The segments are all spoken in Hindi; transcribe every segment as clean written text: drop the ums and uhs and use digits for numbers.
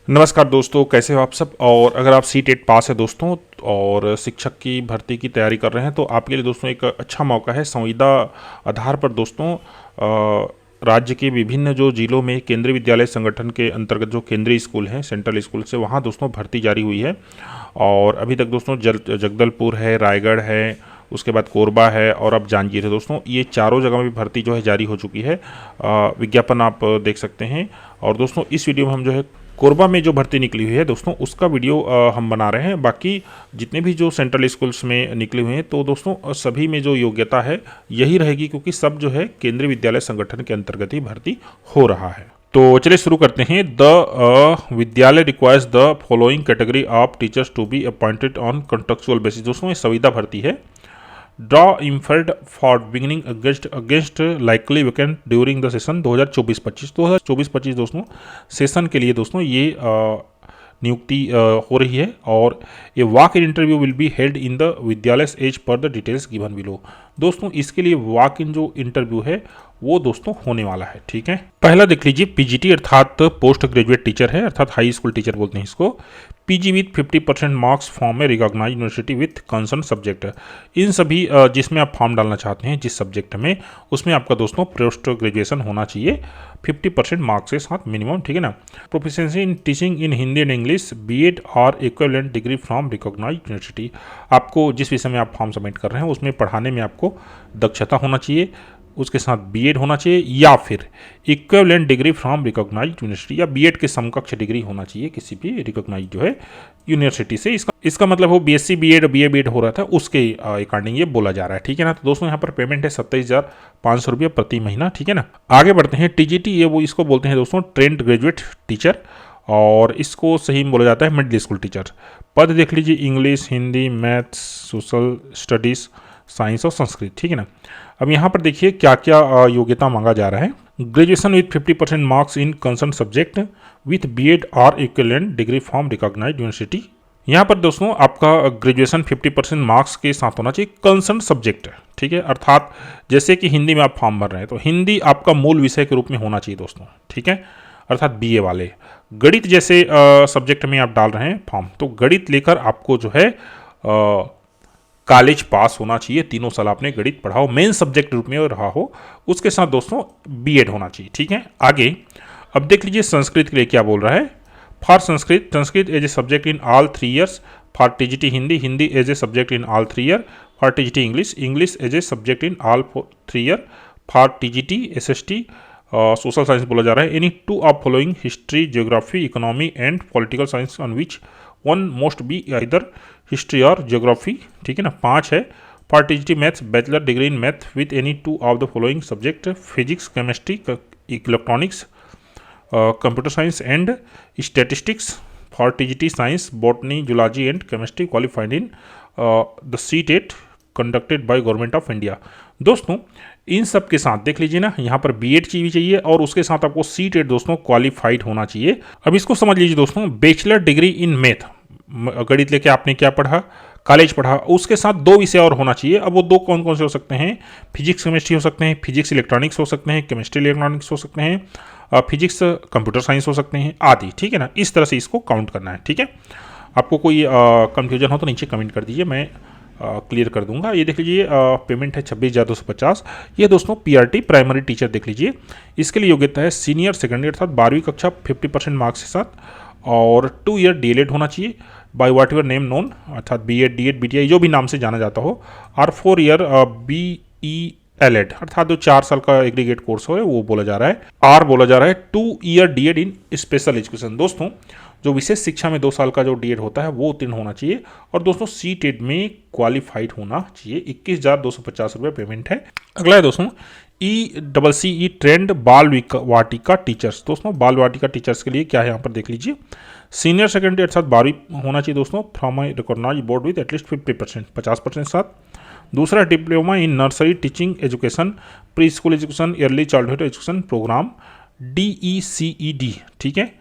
नमस्कार दोस्तों, कैसे हो आप सब। और अगर आप सी टेट पास है दोस्तों और शिक्षक की भर्ती की तैयारी कर रहे हैं तो आपके लिए दोस्तों एक अच्छा मौका है। संविदा आधार पर दोस्तों राज्य के विभिन्न जो जिलों में केंद्रीय विद्यालय संगठन के अंतर्गत जो केंद्रीय स्कूल हैं, सेंट्रल स्कूल से, वहाँ दोस्तों भर्ती जारी हुई है। और अभी तक दोस्तों जगदलपुर है, रायगढ़ है, उसके बाद कोरबा है और अब जांजगीर है दोस्तों। ये चारों जगह में भी भर्ती जो है जारी हो चुकी है। विज्ञापन आप देख सकते हैं। और दोस्तों इस वीडियो में हम जो है कोरबा में जो भर्ती निकली हुई है दोस्तों उसका वीडियो हम बना रहे हैं। बाकी जितने भी जो सेंट्रल स्कूल्स में निकले हुए हैं तो दोस्तों सभी में जो योग्यता है यही रहेगी, क्योंकि सब जो है केंद्रीय विद्यालय संगठन के अंतर्गत ही भर्ती हो रहा है। तो चलिए शुरू करते हैं। The vidyalaya requires the following category of teachers to be appointed on contractual basis. दोस्तों ये संविदा भर्ती है। ड्रॉ इम्फर्ड for beginning against likely vacant during the session 2024-25 दोस्तों सेशन के लिए दोस्तों ये नियुक्ति हो रही है। और ये walk in interview will be held in the vidyalaya as per the details given below. दोस्तों इसके लिए वॉक इन जो इंटरव्यू है वो दोस्तों होने वाला है। ठीक है, पहला देख लीजिए, पीजीटी अर्थात पोस्ट ग्रेजुएट टीचर है, अर्थात हाई स्कूल टीचर बोलते हैं इसको। पीजी विथ 50% मार्क्स फॉर्म में recognise university with concern subject. इन सभी जिसमें आप फॉर्म डालना चाहते हैं जिस सब्जेक्ट में, उसमें आपका दोस्तों पोस्ट ग्रेजुएशन होना चाहिए 50% मार्क्स के साथ मिनिमम। ठीक है ना। Proficiency in teaching in Hindi and English, B Ed और equivalent degree from recognise university. आपको जिस विषय में आप फॉर्म सबमिट कर रहे हैं उसमें पढ़ाने में आपको दक्षता होना चाहिए, उसके साथ बीएड होना चाहिए या फिर equivalent degree from recognise university, या बीएड के समकक्ष डिग्री होना चाहिए किसी भी रिकॉग्नाइज जो है यूनिवर्सिटी से। इसका मतलब वो बीएससी बीएड और बीए बीएड हो रहा था उसके अकॉर्डिंग ये बोला जा रहा है। ठीक है ना। तो दोस्तों यहाँ पर पेमेंट है 27,500 रुपये प्रति महीना। ठीक है ना। आगे बढ़ते हैं। टीजीटी ये वो इसको बोलते हैं दोस्तों ट्रेंड ग्रेजुएट टीचर, और इसको सही में बोला जाता है मिडिल स्कूल टीचर। पद देख लीजिए, English, Hindi, maths, social studies, science और संस्कृत। ठीक है ना। अब यहाँ पर देखिए क्या क्या योग्यता मांगा जा रहा है। Graduation with 50% marks in concern subject with B Ed और equivalent degree from recognised university. यहाँ पर दोस्तों आपका ग्रेजुएशन 50% मार्क्स के साथ होना चाहिए कंसर्न सब्जेक्ट। ठीक है, अर्थात जैसे कि हिंदी में आप फॉर्म भर रहे हैं तो हिंदी आपका मूल विषय के रूप में होना चाहिए दोस्तों। ठीक है, अर्थात बीए वाले। गणित जैसे सब्जेक्ट में आप डाल रहे हैं फॉर्म, तो गणित लेकर आपको जो है कॉलेज पास होना चाहिए, 3 साल आपने गणित पढ़ा हो, मेन सब्जेक्ट रूप में रहा हो, उसके साथ दोस्तों बीएड होना चाहिए। ठीक है। आगे अब देख लीजिए संस्कृत के लिए क्या बोल रहा है। For Sanskrit as a subject in all 3 years. For TGT Hindi as a subject in all 3 year. For TGT English as a subject in all 3 year. For TGT SST social science बोला जा रहा है। Any 2 of following history, geography, economy and political science on which one most be इधर हिस्ट्री और ज्योग्राफी। ठीक है ना। 5 है। For TGT maths, bachelor degree in math with any 2 of the following subject, physics, chemistry, electronics, computer science and statistics. For TGT science, botany, zoology and chemistry, qualified in the CTET conducted by government of India. दोस्तों इन सब के साथ देख लीजिए ना, यहाँ पर बीएड की भी चाहिए और उसके साथ आपको सीटेट दोस्तों क्वालिफाइड होना चाहिए। अब इसको समझ लीजिए दोस्तों, बैचलर डिग्री इन मैथ, गणित लेके आपने क्या पढ़ा, कॉलेज पढ़ा, उसके साथ 2 विषय और होना चाहिए। अब वो 2 कौन कौन से हो सकते हैं? फिजिक्स केमिस्ट्री हो सकते हैं, फिजिक्स इलेक्ट्रॉनिक्स हो सकते हैं, केमिस्ट्री इलेक्ट्रॉनिक्स हो सकते हैं, फिजिक्स कंप्यूटर साइंस हो सकते हैं आदि। ठीक है ना। इस तरह से इसको काउंट करना है। ठीक है। आपको कोई कन्फ्यूजन हो तो नीचे कमेंट कर दीजिए, मैं क्लियर कर दूंगा। ये देख लीजिए पेमेंट है 26,250। ये दोस्तों पीआरटी प्राइमरी टीचर देख लीजिए। इसके लिए योग्यता है सीनियर सेकेंडरी अर्थात 12वीं कक्षा 50% मार्क्स के साथ, और 2 ईयर डीएलएड होना चाहिए बाय वाट एवर नेम नोन, अर्थात बीएड, डीएड, बीटीआई जो भी नाम से जाना जाता हो, और 4 ईयर बीईएलएड अर्थात जो 4 साल का एग्रीगेट कोर्स हो वो बोला जा रहा है। और बोला जा रहा है 2 ईयर डीएड इन स्पेशल एजुकेशन। दोस्तों जो विशेष शिक्षा में 2 साल का जो डीएड होता है वो उत्तीर्ण होना चाहिए, और दोस्तों सीटेट में क्वालिफाइड होना चाहिए। 21,250 रुपये पेमेंट है। अगला है दोस्तों ECCE ट्रेंड बाल वाटिका टीचर्स। दोस्तों बाल वाटिका टीचर्स के लिए क्या है यहाँ पर देख लीजिए। सीनियर सेकेंडरी अर्थात 12वीं होना चाहिए दोस्तों, from recognised board with at least 50%, 50% साथ। दूसरा diploma in nursery teaching education, pre school education, early childhood education programme, DECED। ठीक है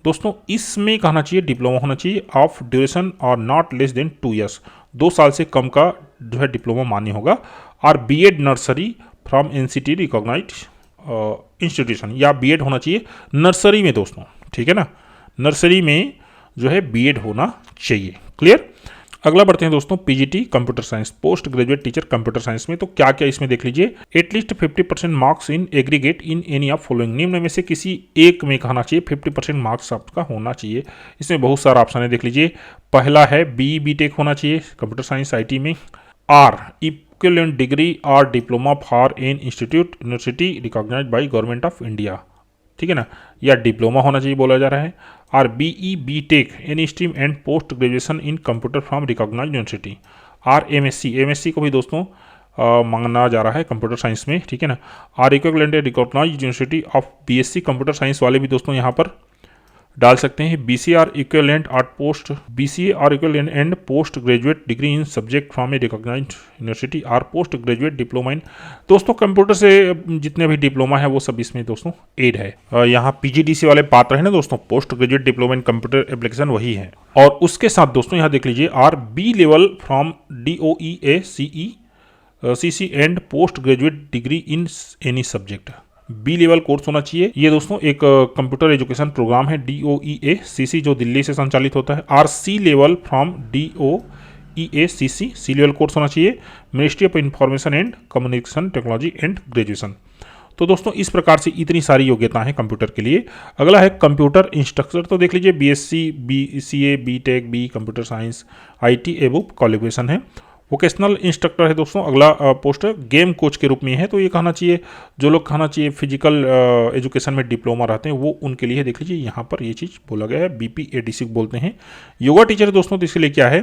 दोस्तों, इसमें कहना चाहिए डिप्लोमा होना चाहिए ऑफ ड्यूरेशन और नॉट लेस देन 2 ईयर्स, 2 साल से कम का जो है डिप्लोमा मान्य होगा। और BEd nursery from NCT recognised institution, या बीएड होना चाहिए नर्सरी में दोस्तों। ठीक है ना, नर्सरी में जो है बीएड होना चाहिए। क्लियर। अगला बढ़ते हैं दोस्तों PGT computer science, post graduate teacher computer science में। तो क्या क्या इसमें देख लीजिए, at least 50% marks in aggregate in any of following, निम्न में से किसी एक में कहना चाहिए 50% मार्क्स आपका होना चाहिए। इसमें बहुत सारा ऑप्शन है, देख लीजिए। पहला है बी टेक होना चाहिए कंप्यूटर साइंस आईटी में, आर इक्विवेलेंट डिग्री और diploma for an institute university recognised by government of India, ठीक है ना, या डिप्लोमा होना चाहिए बोला जा रहा है। और B tech any stream and post graduation in computer from recognised university. और एमएससी को भी दोस्तों मांगना जा रहा है कंप्यूटर साइंस में, ठीक है ना। और equivalent recognised university of BSc computer science वाले भी दोस्तों यहाँ पर डाल सकते हैं। बीसीए और equivalent and post graduate degree in subject from a recognised university और पोस्ट ग्रेजुएट डिप्लोमा इन, दोस्तों कंप्यूटर से जितने भी डिप्लोमा है वो सब इसमें दोस्तों एड है। यहाँ पीजीडीसी वाले पात्र है ना दोस्तों, post graduate diploma in computer application वही है। और उसके साथ दोस्तों यहाँ देख लीजिए, or B level from DOEA CC and post graduate degree in any subject, B level course होना चाहिए। ये दोस्तों एक कंप्यूटर एजुकेशन प्रोग्राम है DOEA CC जो दिल्ली से संचालित होता है। और C level from DOEA CC, C level course होना चाहिए ministry of information and communication technology and graduation. तो दोस्तों इस प्रकार से इतनी सारी योग्यताएं हैं कंप्यूटर के लिए। अगला है कंप्यूटर इंस्ट्रक्टर, तो देख लीजिए BSc BCA BTech B computer science IT एवं क्वालिफिकेशन है। वोकेशनल इंस्ट्रक्टर है दोस्तों अगला पोस्ट, गेम कोच के रूप में है। तो ये कहना चाहिए जो लोग कहना चाहिए फिजिकल एजुकेशन में डिप्लोमा रहते हैं वो उनके लिए देख लीजिए, यहाँ पर ये चीज़ बोला गया है, BPADC बोलते हैं। योगा टीचर दोस्तों तो इसके लिए क्या है,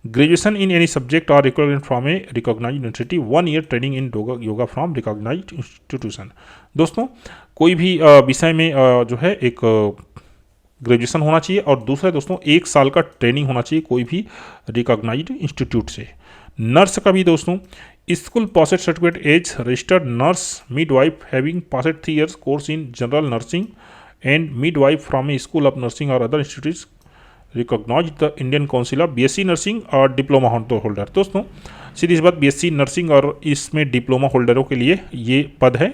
ग्रेजुएशन इन एनी सब्जेक्ट और requirement from a recognised university, 1 year training in yoga from recognised institution. दोस्तों कोई भी विषय में जो है एक ग्रेजुएशन होना चाहिए, और दूसरा दोस्तों 1 साल का ट्रेनिंग होना चाहिए कोई भी रिकॉग्नाइज्ड इंस्टीट्यूट से। नर्स का भी दोस्तों school passed certificate as registered nurse midwife having passed 3 years course in general nursing and midwife from a school of nursing और other institutes recognised the Indian council of BSc nursing और डिप्लोमा होल्डर। दोस्तों सीधी सी बात, BSc नर्सिंग और इसमें डिप्लोमा होल्डरों के लिए ये पद है।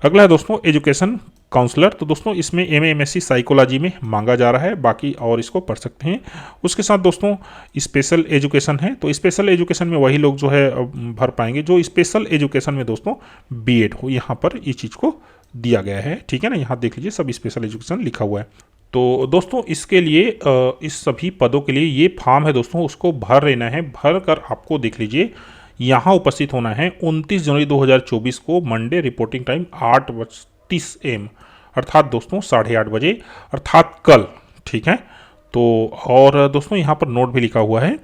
अगला है दोस्तों एजुकेशन काउंसलर, तो दोस्तों इसमें MA MSc साइकोलॉजी में मांगा जा रहा है, बाकी और इसको पढ़ सकते हैं। उसके साथ दोस्तों स्पेशल एजुकेशन है, तो स्पेशल एजुकेशन में वही लोग जो है भर पाएंगे जो स्पेशल एजुकेशन में दोस्तों BEd हो, यहाँ पर इस चीज़ को दिया गया है, ठीक है ना। यहाँ देख लीजिए सब स्पेशल एजुकेशन लिखा हुआ है। तो दोस्तों इसके लिए इस सभी पदों के लिए ये फॉर्म है दोस्तों, उसको भर लेना है। भर कर आपको देख लीजिए यहाँ उपस्थित होना है 29 जनवरी 2024 को, मंडे, रिपोर्टिंग टाइम 8:30 AM, अर्थात दोस्तों 8:30 बजे, अर्थात कल, ठीक है। तो और दोस्तों यहाँ पर नोट भी लिखा हुआ है,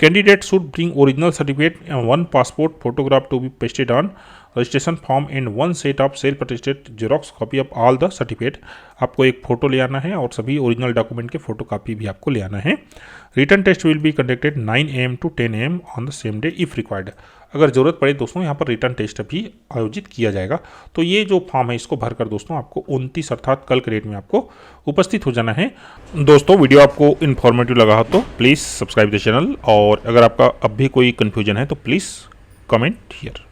candidate should bring original certificate and 1 passport photograph to be pasted on registration form and 1 set of self attested xerox copy of all the certificate. आपको एक फ़ोटो ले आना है और सभी ओरिजिनल डॉक्यूमेंट के फोटो कापी भी आपको ले आना है। Written test will be conducted 9 AM to 10 AM on the same day if required. अगर ज़रूरत पड़े दोस्तों यहाँ पर रिटर्न टेस्ट भी आयोजित किया जाएगा। तो ये जो फॉर्म है इसको भरकर दोस्तों आपको 29 अर्थात कल के डेट में आपको उपस्थित हो जाना है। दोस्तों वीडियो आपको इन्फॉर्मेटिव लगा हो तो प्लीज़ सब्सक्राइब द चैनल, और अगर आपका अब भी कोई कन्फ्यूजन है तो प्लीज़ कमेंट हियर।